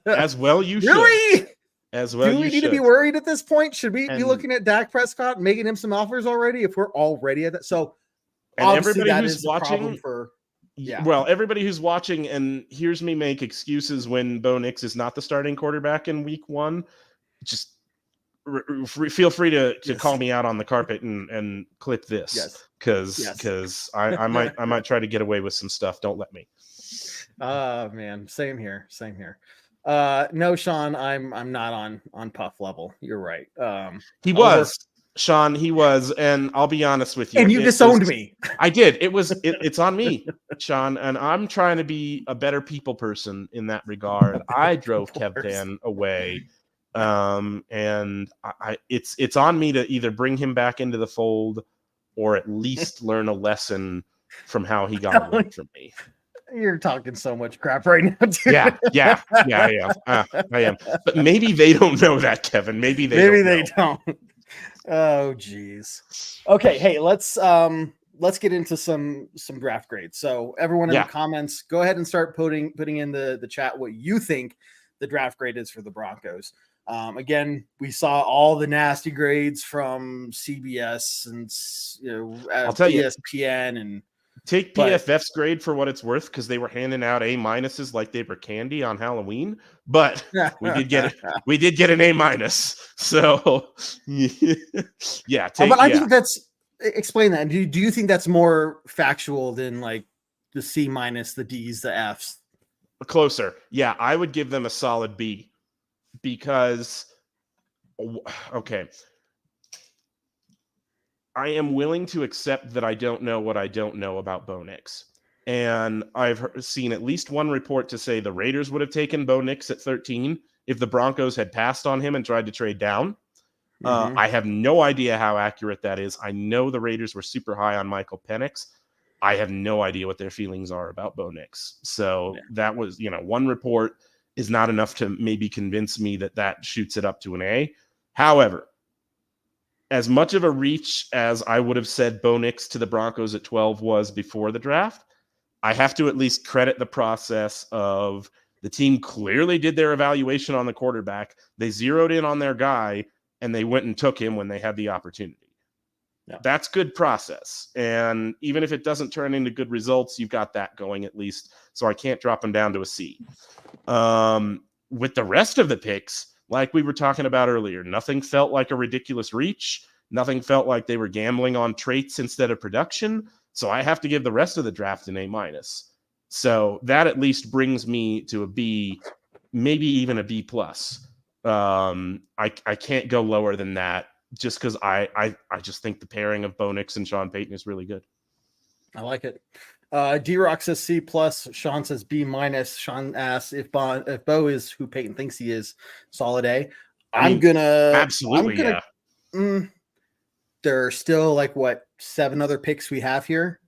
as well you should. Really? As well, do we need to be worried at this point? Should we be looking at Dak Prescott, making him some offers already if we're already at that? So, and everybody who's watching, yeah. Well, everybody who's watching and hears me make excuses when Bo Nix is not the starting quarterback in week 1, just feel free to call me out on the carpet and clip this because I might try to get away with some stuff. Don't let me. Man, same here. No, Sean, I'm not on Puff level. You're right. Sean, he was, and I'll be honest with you. And you disowned me. I did. It's on me, Sean, and I'm trying to be a better people person in that regard. I drove Kev Dan away, and it's on me to either bring him back into the fold or at least learn a lesson from how he got away from me. You're talking so much crap right now, dude. Yeah, I am. But maybe they don't know that, Kevin. Maybe they don't. Oh, geez. Okay, hey, let's get into some draft grades. So everyone in the comments, go ahead and start putting in the chat what you think the draft grade is for the Broncos. Again, we saw all the nasty grades from CBS and ESPN and take PFF's grade for what it's worth because they were handing out A- like they were candy on Halloween, but we did get an A-. So yeah. But I think explain that. Do you think that's more factual than like the C-, the D's, the F's? Closer. Yeah, I would give them a solid B because okay. I am willing to accept that I don't know what I don't know about Bo Nix. And I've seen at least one report to say the Raiders would have taken Bo Nix at 13 if the Broncos had passed on him and tried to trade down. I have no idea how accurate that is. I know the Raiders were super high on Michael Penix. I have no idea what their feelings are about Bo Nix. So that was, one report is not enough to maybe convince me that shoots it up to an A. However, as much of a reach as I would have said Bo Nix to the Broncos at 12 was before the draft, I have to at least credit the process of the team clearly did their evaluation on the quarterback. They zeroed in on their guy, and they went and took him when they had the opportunity. Yeah. That's good process. And even if it doesn't turn into good results, you've got that going at least. So I can't drop him down to a C. With the rest of the picks, like we were talking about earlier, nothing felt like a ridiculous reach. Nothing felt like they were gambling on traits instead of production. So I have to give the rest of the draft an A-. So that at least brings me to a B, maybe even a B+. I can't go lower than that just because I just think the pairing of Bo Nix and Sean Payton is really good. I like it. D-Rock says C+. Sean says B-. Sean asks if Bo is who Peyton thinks he is, solid A. Absolutely, yeah. There are still 7 other picks we have here.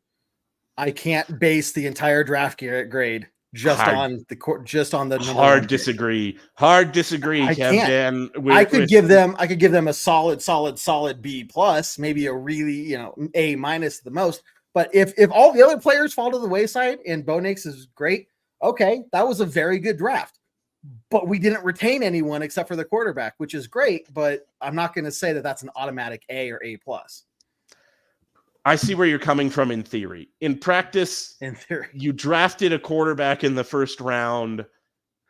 I can't base the entire draft grade just on the hard disagree. Hard disagree. I can't. I could give them a solid B+, maybe a really A- the most. But if all the other players fall to the wayside and Bo Nix is great, okay, that was a very good draft. But we didn't retain anyone except for the quarterback, which is great. But I'm not going to say that that's an automatic A or A+. I see where you're coming from in theory. In practice, you drafted a quarterback in the first round,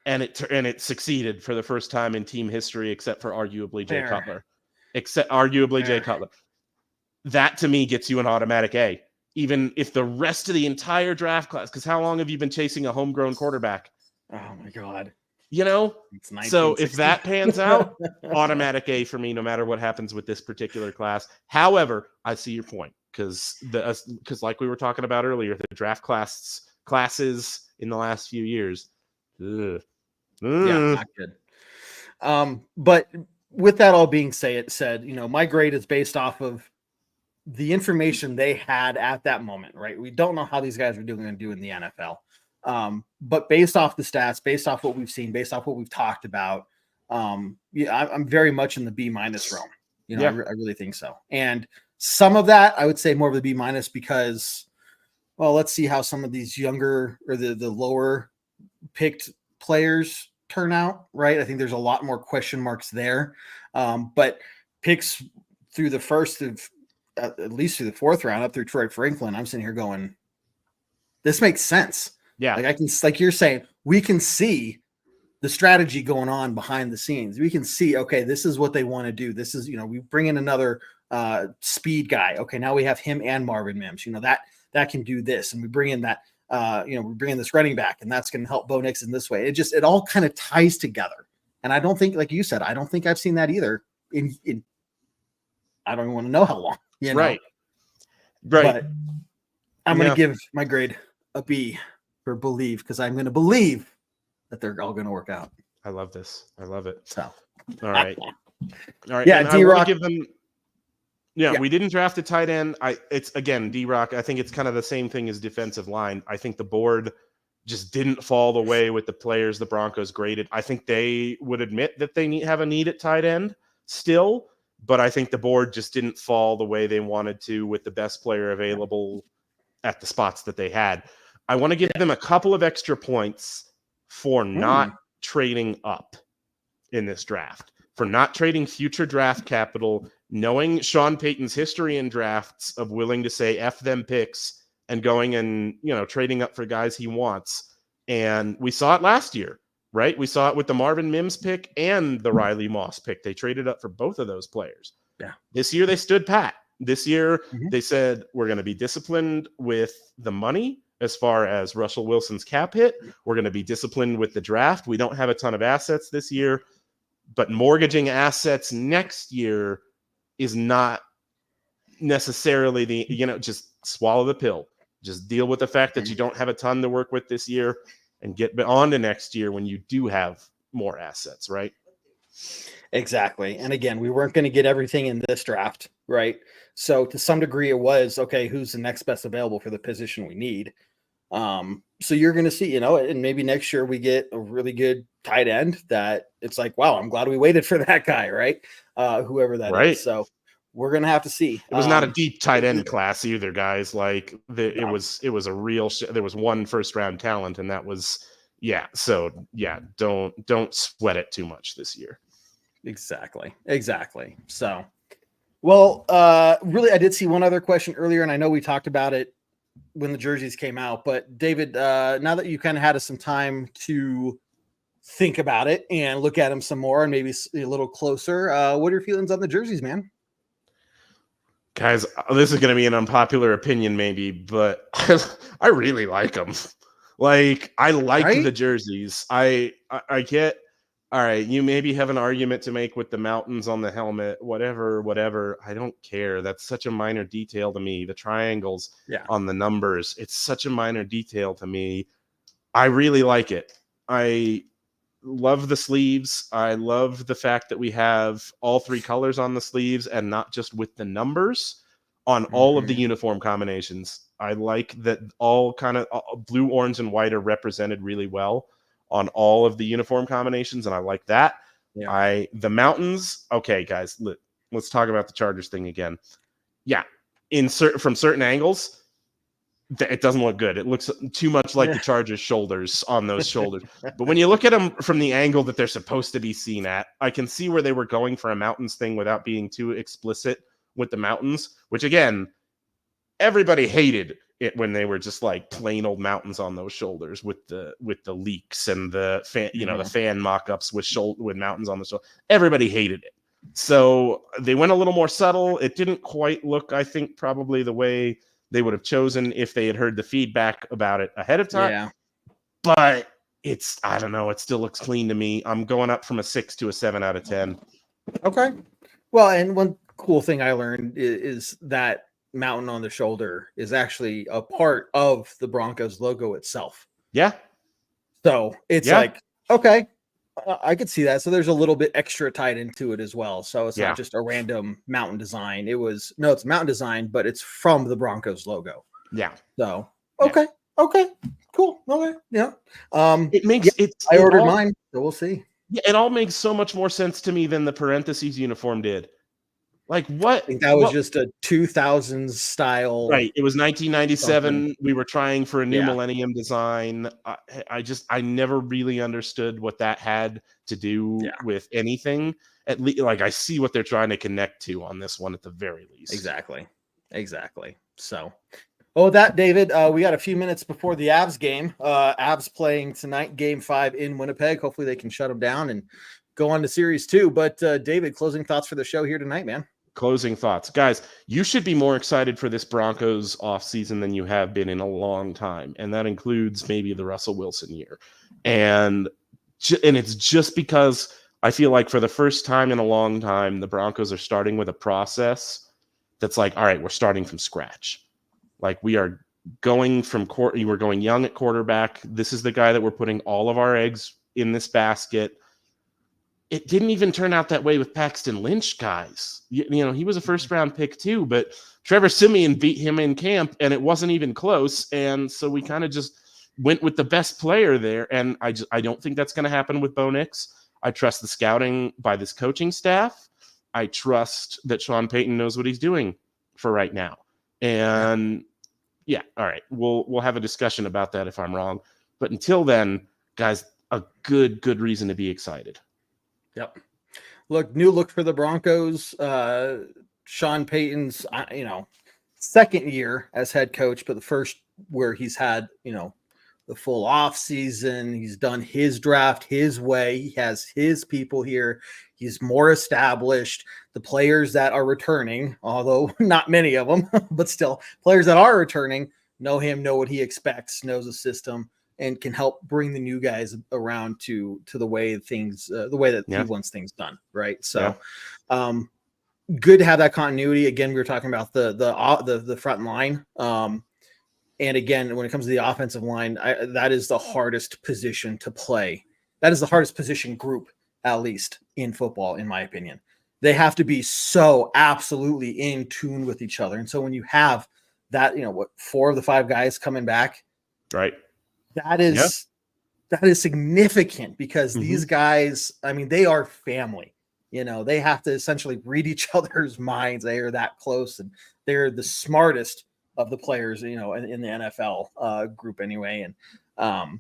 and it succeeded for the first time in team history, except for arguably Jay Cutler. Jay Cutler. That to me gets you an automatic A. Even if the rest of the entire draft class, because how long have you been chasing a homegrown quarterback? Oh my God. So if that pans out, automatic A for me, no matter what happens with this particular class. However, I see your point because like we were talking about earlier, the draft classes in the last few years. Yeah, not good. But with that all being said, my grade is based off of the information they had at that moment, right? We don't know how these guys are going to do in the NFL. But based off the stats, based off what we've seen, based off what we've talked about, I'm very much in the B- realm. I really think so. And some of that, I would say more of the B- because, well, let's see how some of these younger or the lower picked players turnout, right? I think there's a lot more question marks there. But picks through the first of at least through the fourth round up through Troy Franklin, I'm sitting here going, this makes sense. Yeah. Like I can, like you're saying, we can see the strategy going on behind the scenes. We can see, okay, this is what they want to do. This is, we bring in another speed guy. Okay, now we have him and Marvin Mims. That can do this, and we bring in that. We bring in this running back, and that's going to help Bo Nix in this way. It all kind of ties together. And I don't think, like you said, I don't think I've seen that either. In I don't even want to know how long. Right. But I'm going to give my grade a B for believe, because I'm going to believe that they're all going to work out. I love this. I love it. So, all right. Yeah, D-Rock. Give them. Yeah, we didn't draft a tight end. It's again, D-Rock. I think it's kind of the same thing as defensive line. I think the board just didn't fall the way with the players the Broncos graded. I think they would admit that they have a need at tight end still, but I think the board just didn't fall the way they wanted to with the best player available at the spots that they had. I want to give them a couple of extra points for not trading up in this draft, for not trading future draft capital, knowing Sean Payton's history in drafts of willing to say F them picks and going and, trading up for guys he wants. And we saw it last year, right? We saw it with the Marvin Mims pick and the Riley Moss pick. They traded up for both of those players. Yeah. This year they stood pat. This year they said, we're going to be disciplined with the money as far as Russell Wilson's cap hit. We're going to be disciplined with the draft. We don't have a ton of assets this year, but mortgaging assets next year is not necessarily just swallow the pill. Just deal with the fact that you don't have a ton to work with this year and get on to next year when you do have more assets, right? Exactly. And again, we weren't going to get everything in this draft, right? So to some degree it was, okay, who's the next best available for the position we need? So you're going to see, and maybe next year we get a really good tight end that it's like, wow, I'm glad we waited for that guy, right? Whoever that is. So we're going to have to see. It was not a deep tight end class either, guys. Like it was a real, there was one first round talent, and that was, So don't sweat it too much this year. Exactly. So, well, really, I did see one other question earlier, and I know we talked about it when the jerseys came out, but David, now that you kind of had some time to think about it and look at them some more and maybe a little closer, what are your feelings on the jerseys, man? Guys, this is going to be an unpopular opinion maybe, but I really like them. Like, I like the jerseys. I get, all right, you maybe have an argument to make with the mountains on the helmet, whatever. I don't care. That's such a minor detail to me. The triangles on the numbers, it's such a minor detail to me. I really like it. I love the sleeves. I love the fact that we have all three colors on the sleeves and not just with the numbers on all of the uniform combinations. I like that all kind of blue, orange, and white are represented really well on all of the uniform combinations, and I like that. The mountains. Okay, guys, let's talk about the Chargers thing again. Yeah, from certain angles, it doesn't look good. It looks too much like the Chargers' shoulders on those shoulders. But when you look at them from the angle that they're supposed to be seen at, I can see where they were going for a mountains thing without being too explicit with the mountains, which again, everybody hated it when they were just like plain old mountains on those shoulders with the leaks and the fan, the fan mock-ups with mountains on the shoulder. Everybody hated it. So they went a little more subtle. It didn't quite look, I think, probably the way they would have chosen if they had heard the feedback about it ahead of time. Yeah. But I don't know. It still looks clean to me. I'm going up from a 6 to a 7 out of 10. Okay. Well, and one cool thing I learned is that mountain on the shoulder is actually a part of the Broncos logo itself. Yeah. So it's like, okay, I could see that. So there's a little bit extra tied into it as well. So it's not just a random mountain design. It's mountain design, but it's from the Broncos logo. Yeah. So, okay. Cool. Okay. Yeah. It makes it. I ordered mine, so we'll see. Yeah, it all makes so much more sense to me than the parentheses uniform did. Like what? I think that was just a 2000s style. Right. It was 1997. Something. We were trying for a new millennium design. I never really understood what that had to do with anything. At least, like, I see what they're trying to connect to on this one at the very least. Exactly. So, well, with that, David, we got a few minutes before the Avs game. Avs playing tonight, Game 5 in Winnipeg. Hopefully they can shut them down and go on to Series 2. But, David, closing thoughts for the show here tonight, man. Closing thoughts. Guys, you should be more excited for this Broncos offseason than you have been in a long time. And that includes maybe the Russell Wilson year. And it's just because I feel like for the first time in a long time, the Broncos are starting with a process that's like, all right, we're starting from scratch. Like, we are going we're going young at quarterback. This is the guy that we're putting all of our eggs in this basket. It didn't even turn out that way with Paxton Lynch, guys. You know, he was a first-round pick too, but Trevor Siemian beat him in camp, and it wasn't even close. And so we kind of just went with the best player there, and I don't think that's going to happen with Bo Nix. I trust the scouting by this coaching staff. I trust that Sean Payton knows what he's doing for right now. And yeah, all right, we'll have a discussion about that if I'm wrong. But until then, guys, a good reason to be excited. Yep. New look for the Broncos. Sean Payton's, second year as head coach, but the first where he's had, the full off season. He's done his draft his way. He has his people here. He's more established. The players that are returning, although not many of them, but still players that are returning know him, know what he expects, knows the system, and can help bring the new guys around to the way that he wants things done. Right. So, good to have that continuity. Again, we were talking about the front line. And again, when it comes to the offensive line, that is the hardest position to play. That is the hardest position group, at least in football, in my opinion. They have to be so absolutely in tune with each other. And so when you have that, 4 of the 5 guys coming back, right? That is significant because these guys, they are family. They have to essentially read each other's minds. They are that close, and they're the smartest of the players, in the NFL group anyway. And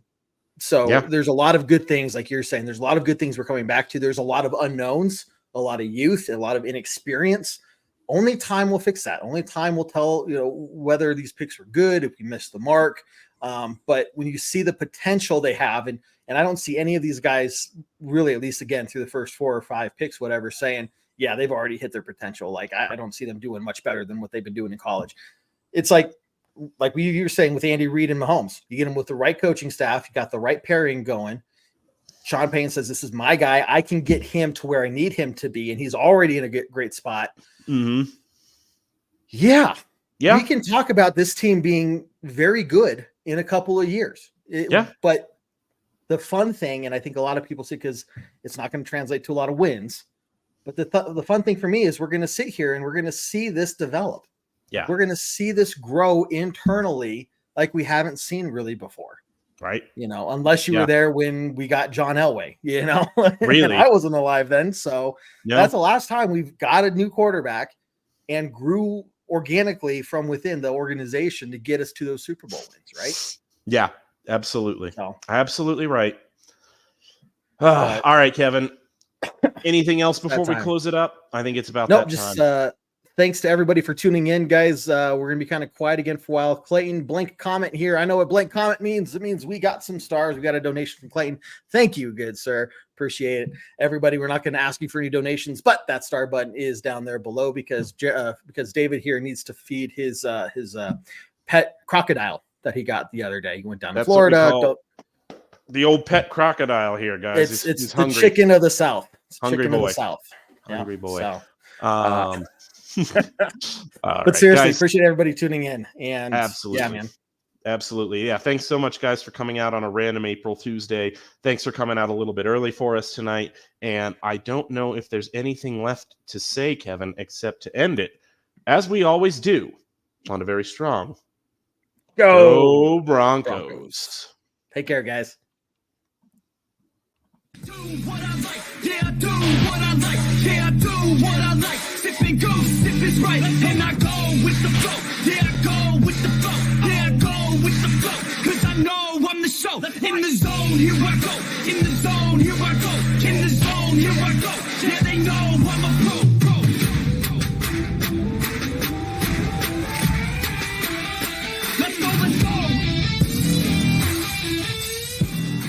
there's a lot of good things, like you're saying. There's a lot of good things we're coming back to. There's a lot of unknowns, a lot of youth, a lot of inexperience. Only time will fix that. Only time will tell, whether these picks were good, if we missed the mark. But when you see the potential they have, and I don't see any of these guys really, at least again, through the first 4 or 5 picks, whatever, saying, yeah, they've already hit their potential. Like, I don't see them doing much better than what they've been doing in college. It's like you were saying with Andy Reid and Mahomes, you get them with the right coaching staff, you got the right pairing going. Sean Payton says, this is my guy. I can get him to where I need him to be. And he's already in a great spot. Mm-hmm. Yeah. We can talk about this team being very good in a couple of years. But the fun thing, and I think a lot of people see, because it's not going to translate to a lot of wins, but the fun thing for me is we're going to sit here and we're going to see this develop. Yeah. We're going to see this grow internally like we haven't seen really before. Right. Unless you were there when we got John Elway, Really? And I wasn't alive then. So that's the last time we've got a new quarterback and grew organically from within the organization to get us to those Super Bowl wins. Right. Yeah, absolutely. So. Absolutely right. All right, Kevin. Anything else before we close it up? I think it's about that time. Thanks to everybody for tuning in, guys. We're going to be kind of quiet again for a while. Clayton, blank comment here. I know what blank comment means. It means we got some stars. We got a donation from Clayton. Thank you, good sir. Appreciate it. Everybody, we're not going to ask you for any donations, but that star button is down there below because David here needs to feed his pet crocodile that he got the other day. He went down to Florida. The old pet crocodile here, guys. It's the chicken of the South. Hungry boy. Hungry boy. So. But seriously, guys, appreciate everybody tuning in. And absolutely, yeah, man. Absolutely. Yeah. Thanks so much, guys, for coming out on a random April Tuesday. Thanks for coming out a little bit early for us tonight. And I don't know if there's anything left to say, Kevin, except to end it, as we always do, on a very strong Go Broncos. Take care, guys. Do what I like, yeah, I do what I like, yeah, I do what I like. 6 fingers if it's right, and I go with the flow. Yeah, I go with the flow. Yeah, I go with the flow. Cause I know I'm the show. In the zone, here I go. In the zone, here I go. In the zone, here I go. Yeah, they know I'm a pro.